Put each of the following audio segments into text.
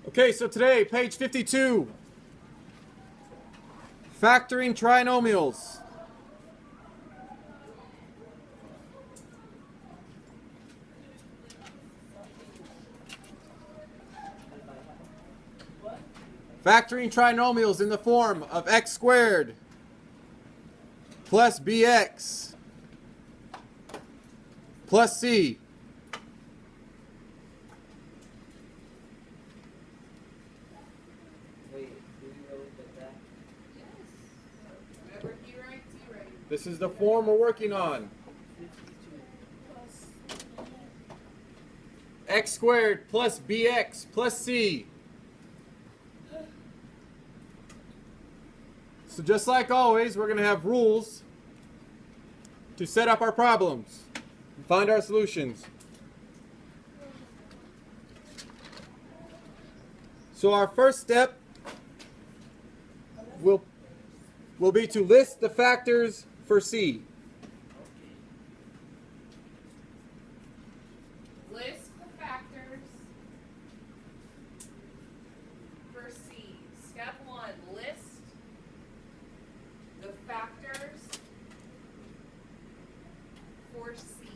Okay, so today, page 52. Factoring trinomials. Factoring trinomials in the form of x squared plus bx plus c. This is the form we're working on. X squared plus bx plus c. So just like always, we're going to have rules to set up our problems and find our solutions. So our first step will be to list the factors for C. List the factors for C. Step 1, list the factors for C.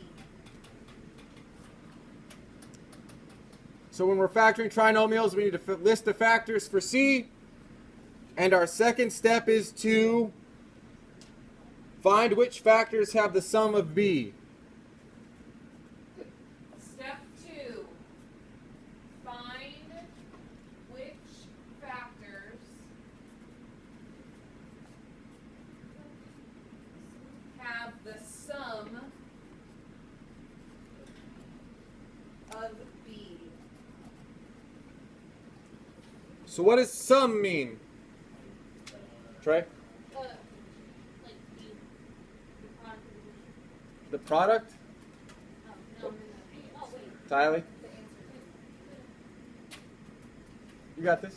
So when we're factoring trinomials, we need to list the factors for C. And our second step is to find which factors have the sum of B. Step 2, find which factors have the sum of B. So what does sum mean? Trey? Like The product? no. Oh, wait. Tylee? You got this?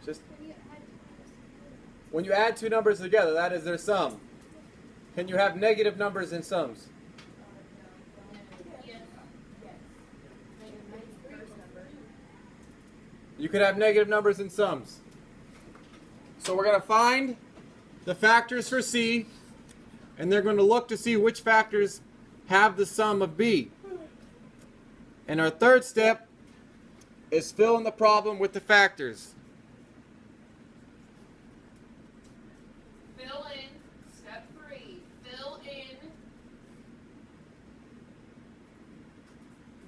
Just when you add two numbers together, that is their sum. Can you have negative numbers in sums? You could have negative numbers in sums. So we're going to find the factors for C, and they're going to look to see which factors have the sum of B. And our third step is fill in the problem with the factors. Fill in, step 3, fill in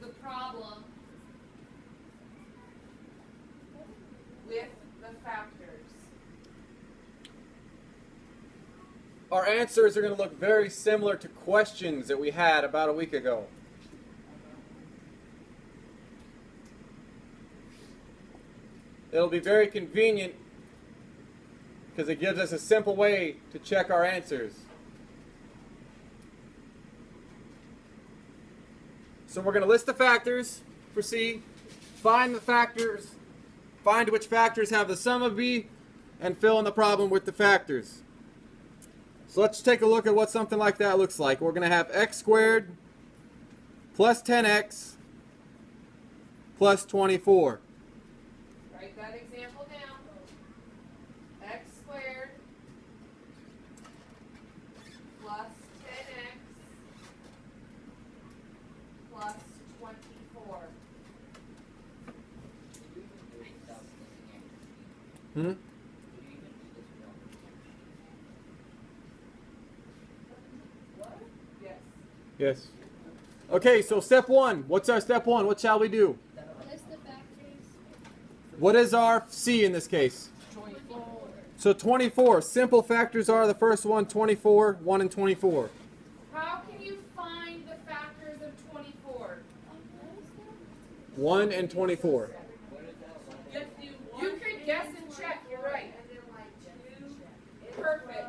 the problem with the factors. Our answers are going to look very similar to questions that we had about a week ago. It'll be very convenient because it gives us a simple way to check our answers. So we're going to list the factors for C, find the factors, find which factors have the sum of B, and fill in the problem with the factors. So let's take a look at what something like that looks like. We're going to have x squared plus 10x plus 24. Write that example down. X squared plus 10x plus 24. Yes. Yes. Okay, so step 1. What's our step 1? What shall we do? List the factors. What is our C in this case? 24. So 24. Simple factors are the first one, 24, 1 and 24. How can you find the factors of 24? 1 and 24. You could guess and check, you're right. Perfect.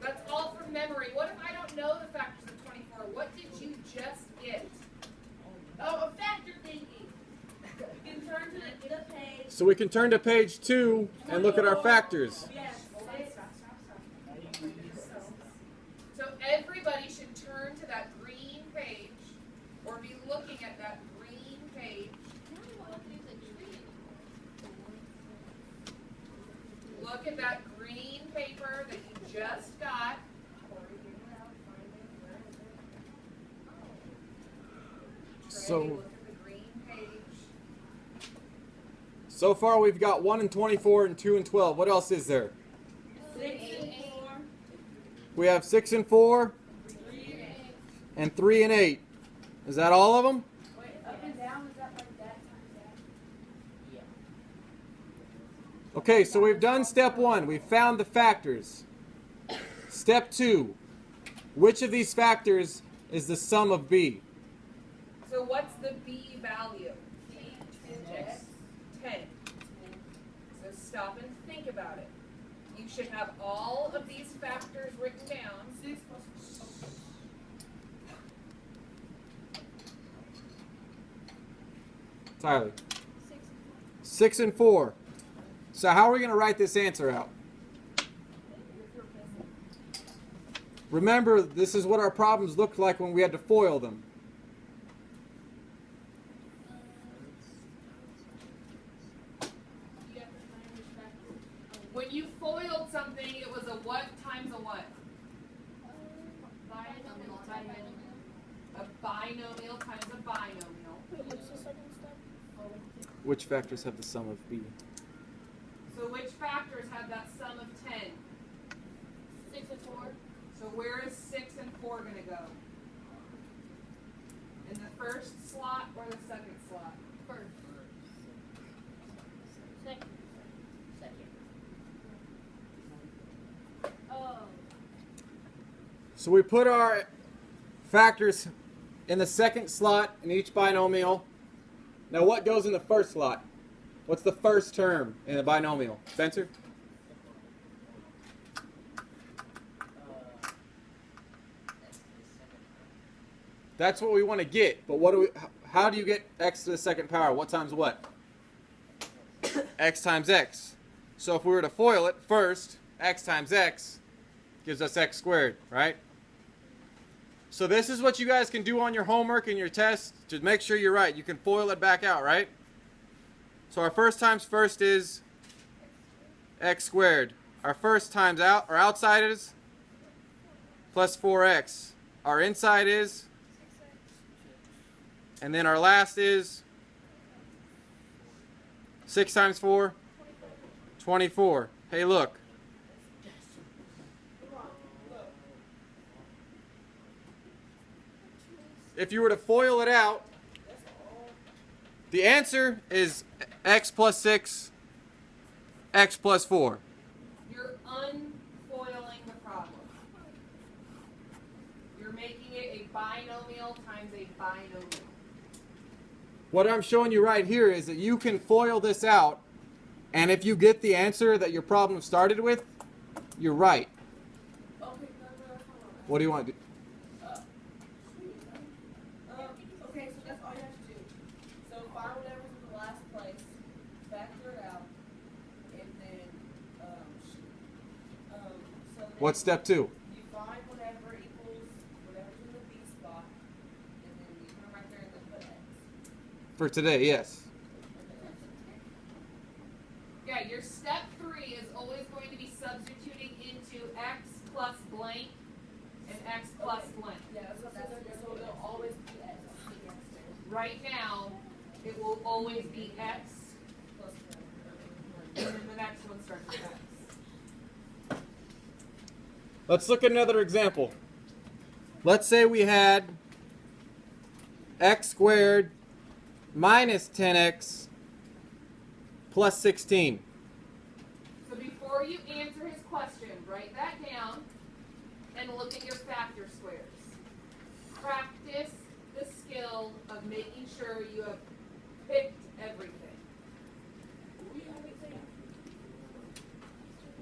That's all from memory. What if I don't know the factors of 24? What did you just get? Oh, a factor thinking. You can turn to the page. So we can turn to page 2 and look at our factors. Yes. So everybody should turn to that green page or be looking at that green page at that green paper that you just got. So, Look at the green page. so far we've got 1 and 24 and 2 and 12. What else is there? 6 and 4. We have 6 and 4 and 3 and 8. Is that all of them? Wait, up and down, is that like that times that? Okay, so we've done step 1. We've found the factors. Step 2. Which of these factors is the sum of b? So what's the b value? 10. So stop and think about it. You should have all of these factors written down. 6 plus 4. Tyler. 6 and 4. So how are we going to write this answer out? Remember, this is what our problems looked like when we had to FOIL them. When you FOILed something, it was a what times a what? A binomial times a binomial. Which factors have the sum of b? So which factors have that sum of 10? 6 and 4. So where is 6 and 4 going to go? In the first slot or the second slot? First. Second. Oh. So we put our factors in the second slot in each binomial. Now what goes in the first slot? What's the first term in the binomial? Spencer? That's what we want to get, but what do we? How do you get x to the second power? What times what? X times x. So if we were to FOIL it, first, x times x gives us x squared, right? So this is what you guys can do on your homework and your test to make sure you're right. You can FOIL it back out, right? So our first times first is x squared. Our first times out, or outside is plus 4x. Our inside is, and then our last is 6 times 4, 24. Hey, look. If you were to FOIL it out, the answer is x plus 6, x plus 4. You're unfoiling the problem. You're making it a binomial times a binomial. What I'm showing you right here is that you can FOIL this out, and if you get the answer that your problem started with, you're right. Okay, What do you want to do? okay, so that's all you have to do. So find whatever's in the last place, factor it out, and then, so then What's step 2? you find whatever equals whatever's in the B spot, and then you put them right there and then put X. For today, yes. Yeah, your step 3 is always going to be substituting into x plus blank and x plus blank. Yeah, so it'll always be X. Right now, it will always be x, Plus and then the next one starts with x. Let's look at another example. Let's say we had x squared minus 10x plus 16. So before you answer his question, write that down and look at your factor squares. Practice the skill of making sure you have picked everything.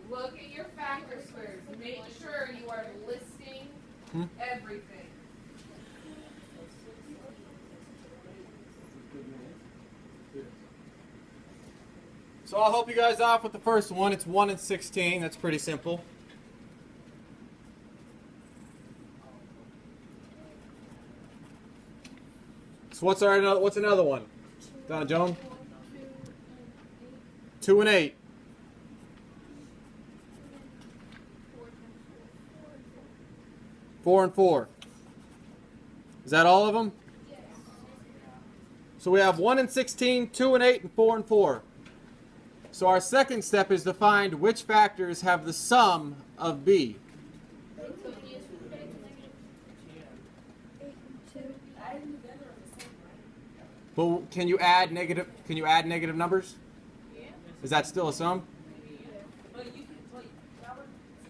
Look at your factor squares. Make sure you are listing everything. So I'll help you guys off with the first one. It's 1 and 16. That's pretty simple. So what's another one? Donna Joan? 2 and 8. 4 and 4. Is that all of them? So we have 1 and 16, 2 and 8, and 4 and 4. So our second step is to find which factors have the sum of b. But can you add negative numbers? Is that still a sum? But you can, like, that would,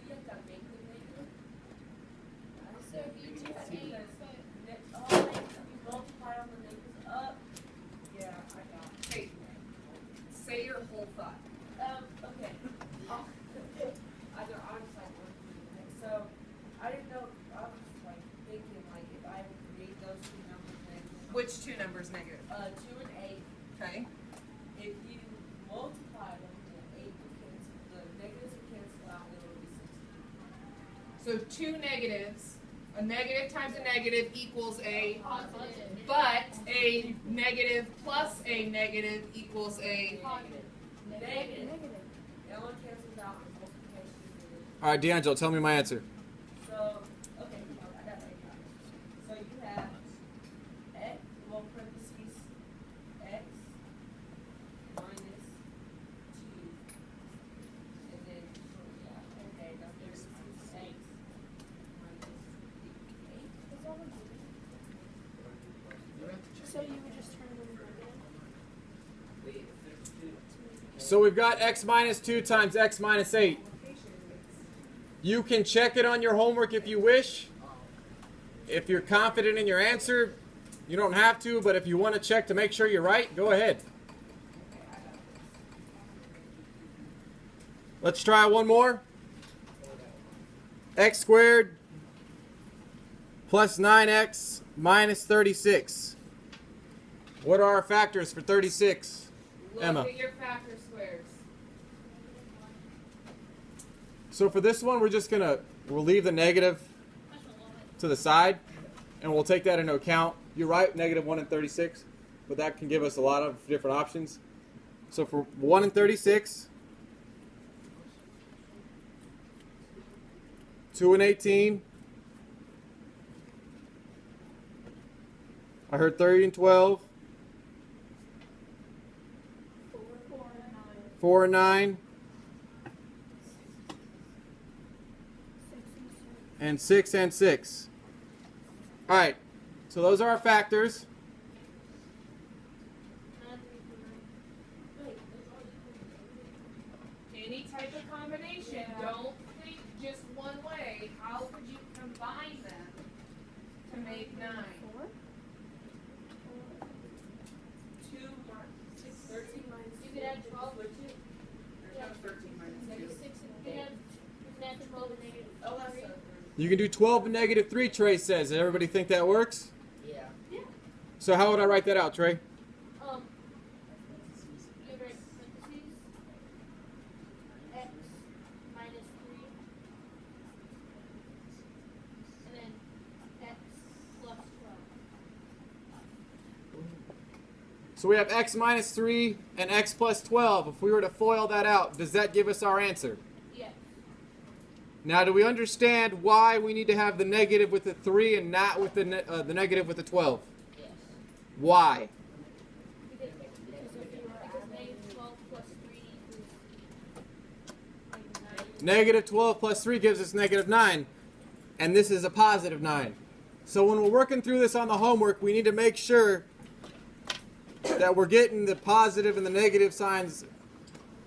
so you have to make the negative. So if you do Because 8, you multiply on the negatives up. Yeah, I got it. hey, say your whole thought. Okay. I was like, so I didn't know, I was like thinking, like, if I would create those two numbers negative. Which two numbers negative? 2 and 8. Okay. If you multiply them, the 8 will cancel, the negatives will cancel out, and it'll be 16. So two negatives. A negative times a negative equals a Positive. but a negative plus a negative equals a Negative. That one cancels out the multiplication. All right, D'Angelo, tell me my answer. So, okay, I got that. So you have x, well, parentheses, x minus 2. And then, okay, that's parentheses, x minus 8. So you would just turn them around? So we've got x minus 2 times x minus 8. You can check it on your homework if you wish. If you're confident in your answer, you don't have to, but if you want to check to make sure you're right, go ahead. Let's try one more. X squared plus 9x minus 36. What are our factors for 36? look Emma. at your factor squares. So for this one, we'll leave the negative to the side, and we'll take that into account. You're right, negative 1 and 36, but that can give us a lot of different options. So for 1 and 36, 2 and 18, I heard 30 and 12, 4 and 9, and 6 and 6. All right, so those are our factors. Any type of combination, don't think just one way. How could you combine them to make 9? 2 minus 13 minus 2. You could add 12 or 2. There's no 13 minus 2. Negative 6 and you could add 12 and negative 3. Oh, that's so You can do 12 and negative 3, Trey says. Does everybody think that works? Yeah. So how would I write that out, Trey? You have parentheses. X minus 3. And then x plus 12. So we have x minus 3 and x plus 12. If we were to FOIL that out, does that give us our answer? Yes. Now, do we understand why we need to have the negative with the 3 and not with the negative with the 12? Yes. Why? Because negative 12 plus 3 equals negative 9. Negative 12 plus 3 gives us negative 9, and this is a positive 9. So when we're working through this on the homework, we need to make sure that we're getting the positive and the negative signs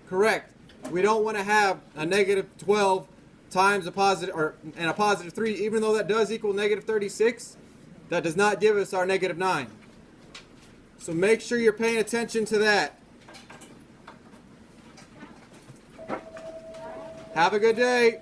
correct. We don't want to have a negative 12 times a positive, and a positive 3, even though that does equal negative 36, that does not give us our negative 9. So make sure you're paying attention to that. Have a good day.